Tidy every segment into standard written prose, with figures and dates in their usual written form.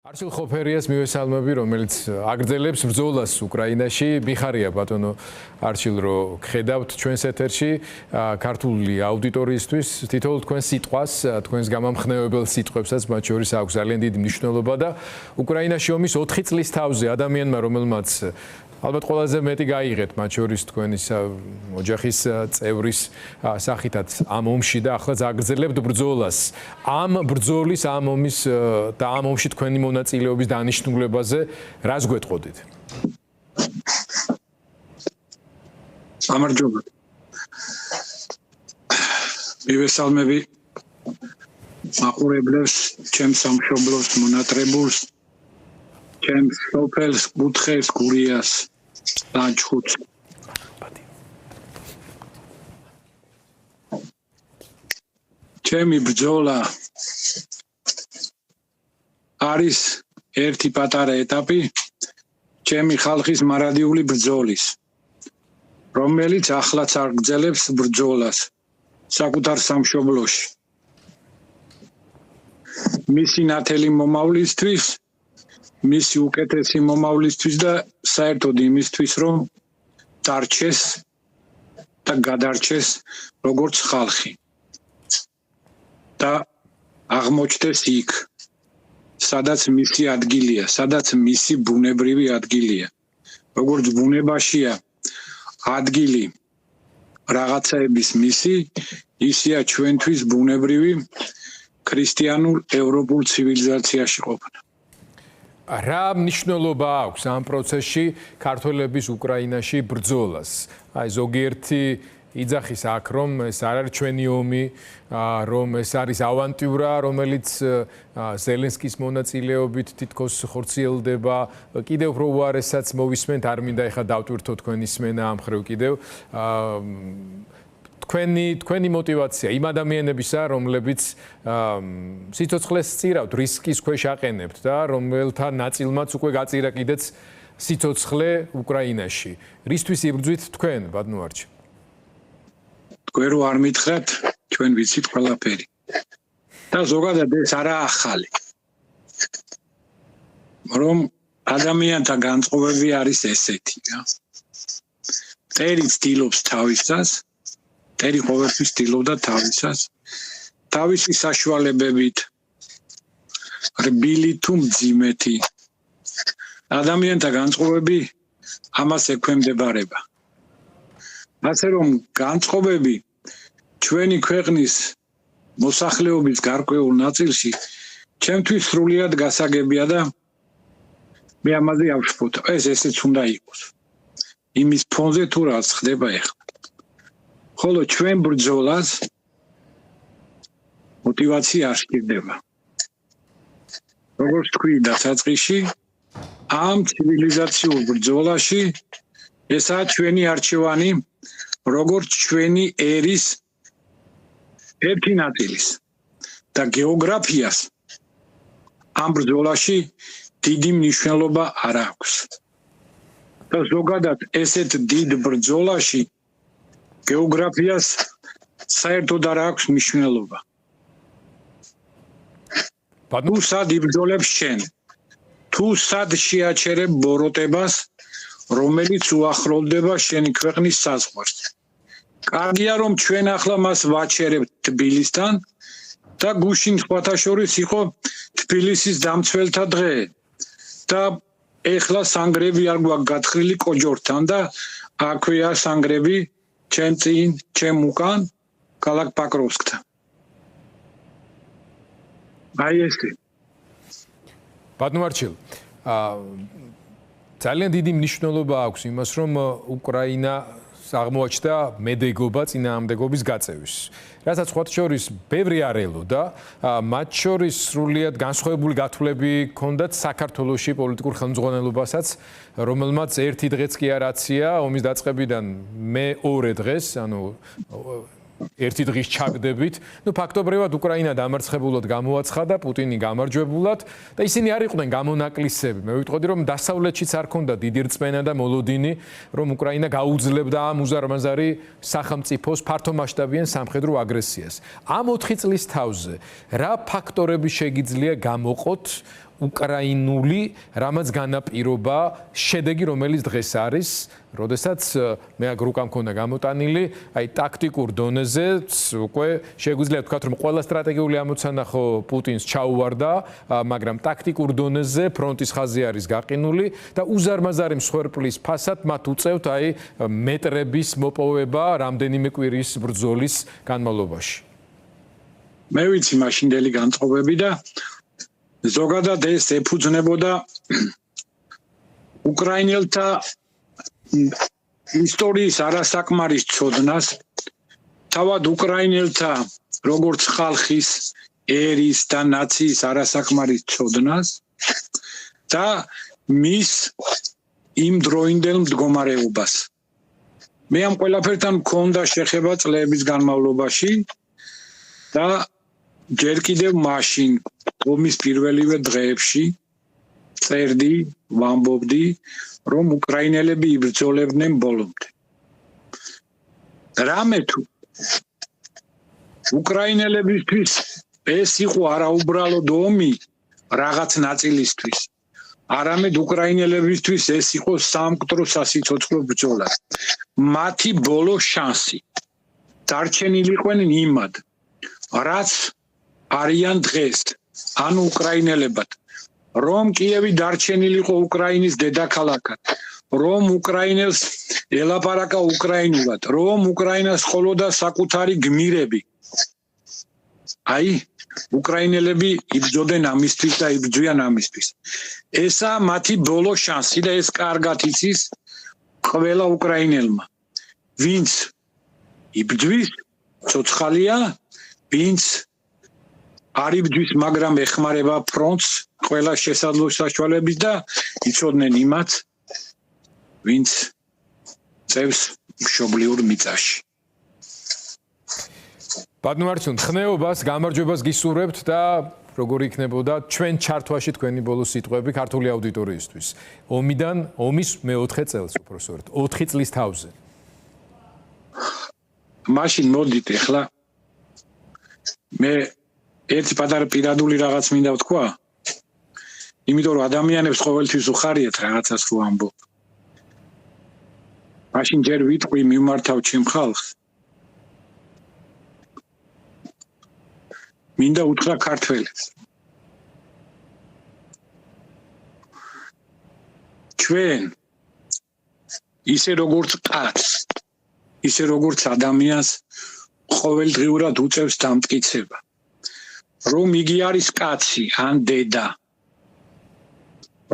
არჩილ ხოფერიას მივესალმები, რომელიც აგრძელებს ბრძოლას უკრაინაში. მიხარია ბატონო არჩილ, რომ გხედავთ ჩვენს ეთერში ქართული აუდიტორიისთვის თითოეულ თქვენ სიტყვას, თქვენს გამამხნევებელ სიტყვებსაც, მათ შორის აქვს ძალიან დიდი მნიშვნელობა და უკრაინაში ომის 4 წლის თავზე ადამიანმა, რომელმაც ალბათ ყველაზე მეტი გაიღეთ, მათ შორის თქვენის ოჯახის წევრის სახითაც ამ ომში და ახლა აგრძელებთ ბრძოლას. ამ ბრძოლის, ამ ომის და ამ ომში თქვენი მონაწილეობის დანიშნულებაზე რას გვეტყოდით? გამარჯობა. მივესალმები მაყურებლებს, ჩემს სამშობლოს მონატრებულს, ჩემს სოფელს, კუთხეს, გურიას და ჩხუთს. ჩემი ბრძოლა არის ერთი პატარა ეტაპი ჩემი ხალხის მარადიული ბრძოლის, რომელიც ახლაც აგრძელებს ბრძოლას საკუთარ სამშობლოში. მისი ნათელი მომავლისთვის, მისი უკეთესი მომავლისთვის და საერთოდ იმისთვის, რომ დარჩეს და გადარჩეს როგორც ხალხი და აღმოჩნდეს იქ, სადაც მისი ადგილია, სადაც მისი ბუნებრივი ადგილია. როგორც ბუნებაშია ადგილი რაღაცაების მისი, ისეა ჩვენთვის ბუნებრივი ქრისტიანულ ევროპულ ცივილიზაციაში ყოფნა. რა მნიშვნელობა აქვს ამ პროცესში ქართველების უკრაინაში ბრძოლას? აი ზოგიერთი იძახის აქ, რომ ეს არ არის ჩვენი ომი, რომ ეს არის ავანტიურა, რომელიც ზელენსკის მონაწილეობით თითქოს ხორციელდება. კიდევ უფრო უარესაც მოვისმენთ, არ მინდა ეხლა დავტვირთო თქვენი სმენა ამ ხრივ კიდევ. თქვენი мотиваცია იმ ადამიანებისა, რომლებიც სიცოცხლეს სწირავთ, რისკის ქვეშ აყენებთ და რომელთა ნაწილმაც უკვე გაწირა კიდეც სიცოცხლე უკრაინაში. რისთვის იბრძვით თქვენ, ბატონო არჩილ? თქვენ რო არ მითხრათ, ჩვენ ვიცით ყველაფერი. და ზოგადად ეს არაა ახალი. რომ ადამიანთა განწყობები არის ესეთი, რა. მტერი ცდილობს თავისას, მტერი ყოველთვის ცდილობდა თავისას, თავისი საშუალებებით, რბილი თუ მძიმეთი. ადამიანთა განწყობები ამას ექვემდებარება. ასე რომ განწყობები ჩვენი ქვეყნის მოსახლეობის გარკვეულ ნაწილში ჩემთვის სრულიად გასაგებია და მე ამაზე ავშფოთებ. ეს ესეც უნდა იყოს. იმის ფონზე თუ რაც ხდება ეხლა. ხოლო ჩვენ ბრძოლას мотиваცია არ სჭირდება. როგორც თქვი დასაწყისში, ამ ცივილიზაციურ ბრძოლაში ესაა ჩვენი არჩევანი, როგორც ჩვენი ერის ერთი ნაწილის და გეოგრაფიას ამ ბრძოლაში დიდი მნიშვნელობა არ აქვს. და ზოგადად ესეთ დიდ ბრძოლაში გეოგრაფიას საერთოდ არ აქვს მნიშვნელობა. თუ სად იბრძოლებ შენ, თუ სად შეაჩერებ ბოროტებას, რომელიც უახლოვდება შენი ქვეყნის საზღვარს. კარგია რომ ჩვენ ახლა მას ვაჩერებთ თბილისთან და გუშინ სხვათა შორის იყო თბილისის დამცველთა დღე და ეხლა სანგრები არ გვაქვს გათხრილი კოჯორთან და აქვეა სანგრები ჩემ წინ, ჩემ უკან, ქალაქ პაკროვსკთან. აი ესე. ბატონო არჩილ, ძალიან დიდი მნიშვნელობა აქვს იმას, რომ უკრაინა აღმოაჩნდა მედეგობა წინააღმდეგობის გაწევის. რასაც სხვათა შორის ბევრი არ ელოდა, მათ შორის სრულიად განსხვავებული გათვლები ჰქონდათ საქართველოში პოლიტიკურ ხელმძღვანელობასაც, რომელმაც ერთი დღეც კი არ აცია ომის დაწყებიდან მეორე დღეს, ანუ ერთი დღის ჩაგდებით, ფაქტობრივად უკრაინა დამარცხებულად გამოაცხადა, პუტინი გამარჯვებულად და ისინი არ იყვნენ გამონაკლისები. მე ვიტყოდი, რომ დასავლეთშიც არ ქონდა დიდი რწმენა და მოლოდინი, რომ უკრაინა გაუძლებდა ამ უზარმაზარი სახელმწიფოს ფართომასშტაბიან სამხედრო აგრესიას. ამ 4 წლის თავზე რა ფაქტორები შეგიძლია გამოყოთ უკრაინული რამაც განაპირობა შედეგი, რომელიც დღეს არის, როდესაც მე აქ რუკა მქონდა გამოტანილი, აი ტაქტიკურ დონეზე უკვე შეგვიძლია ვთქვათ, რომ ყველა სტრატეგიული ამოცანა ხო პუტინს ჩაუვარდა, მაგრამ ტაქტიკურ დონეზე ფრონტის ხაზი არის გაყინული და უზარმაზარი მსხვერპლის ფასად მათ უწევთ აი მეტრების მოპოვება რამდენიმე კვირის ბრძოლის განმავლობაში. მე ვიცი მაშინდელი განწყობები და ზოგადად ეს ეფუძნებოდა უკრაინელთა ისტორიის არასაკმარის ცოდნას, თავად უკრაინელთა როგორც ხალხის, ერის და ნაციის არასაკმარის ცოდნას და მის იმ დროინდელ მდგომარეობას. მე ამ ყველაფერთან მქონდა შეხება წლების განმავლობაში და ჯერ კიდევ მაშინ ომის პირველივე დღეებში წერდი, ვამბობდი, რომ უკრაინელები იბრძოლებდნენ ბოლომდე. რამე თუ უკრაინელებისთვის ეს იყო არაუბრალოდ ომი რაღაც ნაწილისთვის, არამედ უკრაინელებისთვის ეს იყო სამკვდრო სასიცოცხლო ბრძოლა. მათი ბოლო შანსი დარჩენილიყვნენ იმად, რაც არიან დღეს, ანუ უკრაინელებად, რომ კიევი დარჩენილიყო უკრაინის დედაქალაქად, რომ უკრაინელს ელაპარაკა უკრაინულად, რომ უკრაინას ყოლოდა საკუთარი გმირები. აი, უკრაინელები იბრძოდნენ ამისთვის და იბრძვიან ამისთვის. ესა მათი ბოლო შანსი და ეს კარგად იცის ყველა უკრაინელმა. ვინც იბრძვის, ცოცხალია, ვინც არ იბრძვის, მაგრამ ეხმარება ფრონტს ყველა შესაძლო საშუალებით და იცოდნენ იმათ, ვინც წევს მშობლიურ მიწაში. ბატონო, ხნეობას, გამარჯვებას გისურვებთ და როგორი იქნებოდა ჩვენ ჩართვაში თქვენი ბოლო სიტყვები ქართული აუდიტორიისთვის. ომის მე-4 წელს უბრალოდ 4 წლის თავზე. მაშინ მოდით ახლა მე ერთი პატარა პირადული რაღაც მინდა ვთქვა. იმიტომ რომ ადამიანებს ყოველთვის უხარიათ რაღაცას რო ამბობ. მაშინ ჯერ ვიტყვი მიმართავ ჩემ ხალხს. მინდა უთხრა ქართველებს. ჩვენ ისე როგორც კაცს, ისე როგორც ადამიანს ყოველდღიურად უწევს დამტკიცება. რომ იგი არის კაცი ან დედა,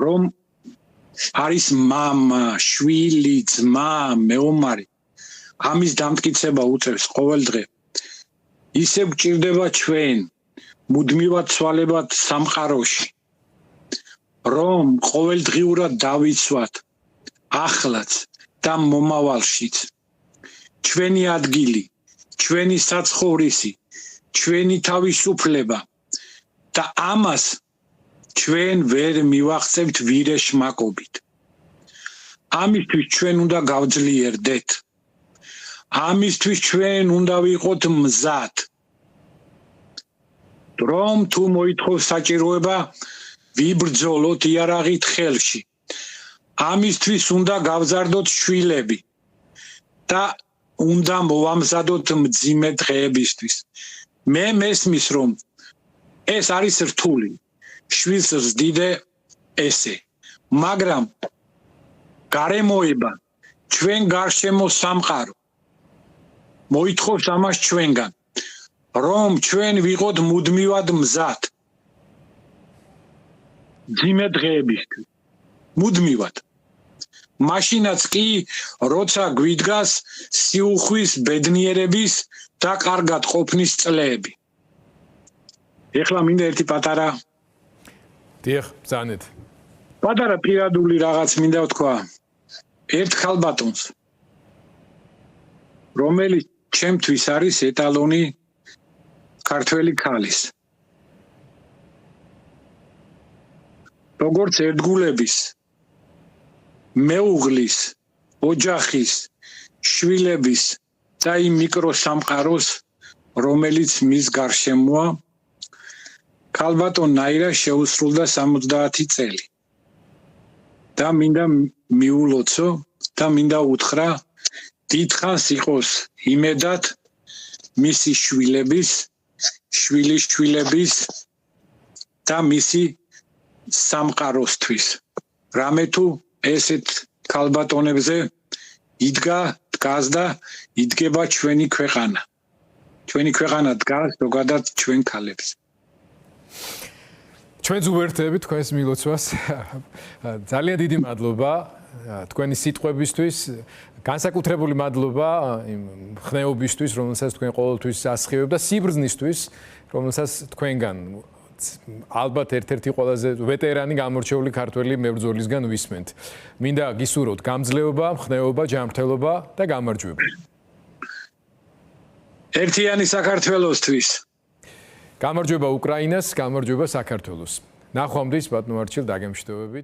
რომ არის მამა, შვილი, ძმა, მეომარი, ამის დამტკიცება უწევს ყოველდღე. ისე გვჭირდება ჩვენ მუდმივად ცვალებად სამყაროში, რომ ყოველდღიურად დავიცვათ ახლაც და მომავალშიც ჩვენი ადგილი, ჩვენი საცხოვრისი, ჩვენი თავისუფლება და ამას ჩვენ ვერ მივახცევთ ვირეშმაკობით. ამისთვის ჩვენ უნდა გავძლიერდეთ. ამისთვის ჩვენ უნდა ვიყოთ მზად. რომ თუ მოითხოვს საჭიროება ვიბრძოლოთ იარაღით ხელში. ამისთვის უნდა გავზარდოთ შვილები და უნდა მოვამზადოთ მძიმე დღეებისთვის. მე მესმის რომ ეს არის რთული. შვილს ზდიდე ესე. მაგრამ გარემოება ჩვენ გარშემო სამყარო მოითხოვს ამას ჩვენგან, რომ ჩვენ ვიყოთ მუდმივად მზად. მძიმე დღეებისთვის. მუდმივად. მაშინაც კი, როცა გვიდგას სიუხვის, ბედნიერების და კარგად ყოფნის წლები. ეხლა მინდა ერთი პატარა დიახ, ბრძანეთ. პატარა პირადული რაღაც მინდა ვთქვა. ერთ ხალბატონს, რომელიც ჩემთვის არის ეტალონი ქართველი ქალის. როგორც ერთგულების, მეუღლის, ოჯახის, შვილების და იმ მიკროსამყაროს, რომელიც მის გარშემოა, ქალბატონ ნაირას შეუსრულდა 70 წელი. და მინდა მიულოცო და მინდა უთხრა დიდხანს იყოს იმედად მისი შვილების, შვილიშვილების და მისი სამყაროსთვის. რამე თუ ესეთ ქალბატონებზე დგას და იდგება ჩვენი ქვეყანა. ჩვენი ქვეყანა დგას ზოგადად ჩვენ ქალებს. ჩვენც უერთდებით თქვენს მილოცვას. ძალიან დიდი მადლობა თქვენი სიტყვებისთვის. განსაკუთრებული მადლობა იმ ხნეობისთვის, რომელსაც თქვენ ყოველთვის ასხივებთ და სიბრძნისთვის, რომელსაც თქვენგან ალბათ ერთ-ერთი ყველაზე ვეტერანი გამორჩეული ქართველი მებრძოლისგან ვისმენთ. მინდა გისურვოთ გამძლეობა, ხნეობა, ჯანმრთელობა და გამარჯვება. ერთიანი საქართველოსთვის. გამარჯვება უკრაინას, გამარჯვება საქართველოს. ნახვამდის ბატონო არჩილ დაგემშვიდობებით.